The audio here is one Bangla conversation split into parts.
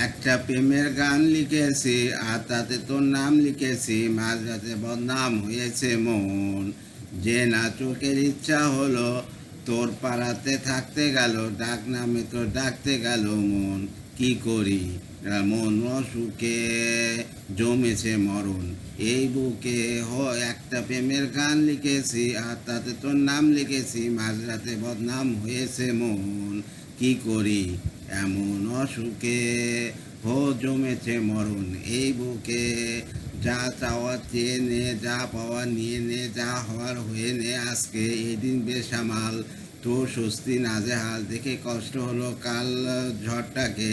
একটা প্রেমের গান লিখেছি আর তাতে তোর নাম লিখেছি, মাঝরাতে বদনাম হয়েছে মন। যে না চোখের ইচ্ছা হলো তোর পাড়াতে থাকতে গেল, ডাক নামে তোর ডাকতে গেল মন। কি করি মন অসুখে জমেছে মরণ এই বুকে। একটা প্রেমের গান লিখেছি আর তাতে তোর নাম লিখেছি, মাঝরাতে বদনাম হয়েছে মন। কি করি এমন অসুখে জমেছে মরণ এই বুকে। যা চাওয়া চেয়ে নে, যা পাওয়া নিয়ে নে, যা হওয়ার হয়ে নে আজকে। এদিন বেসামাল তোর স্বস্তি নাজেহাল, দেখে কষ্ট হলো কাল ঝড়টাকে।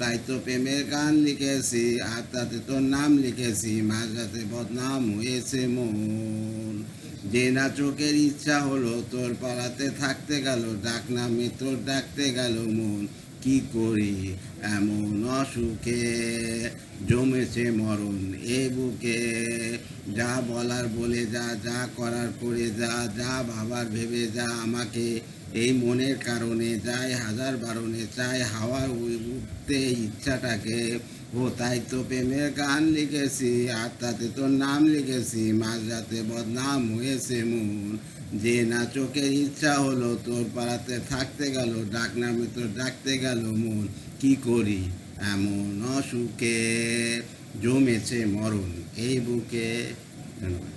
তাই তো প্রেমের গান লিখেছি আর তাতে তোর নাম লিখেছি, মাঝরাতে বদনাম হয়েছে মন। যে না চোখের ইচ্ছা হলো তোর পাড়াতে থাকতে গেল, ডাক নামে তোর ডাকতে গেল মন। কি করি এমন অসুখে জমেছে মরণ এ বুকে। যা বলার বলে যা, যা করার করে যা, যা ভাবার ভেবে যা আমাকে। এই মনের কারণে যাই হাজার বারণে, চাই হাওয়ার উঠতে ইচ্ছাটাকে। তাই তো প্রেমের গান লিখেছি আর তাতে তোর নাম লিখেছি, মাঝরাতে বদনাম হয়েছে মন। যে না চোখের ইচ্ছা হলো তোর পাড়াতে থাকতে গেল, ডাক নামে তোর ডাকতে গেল মন। কি করি এমন অসুখে জমেছে মরণ এই বুকে। ধন্যবাদ।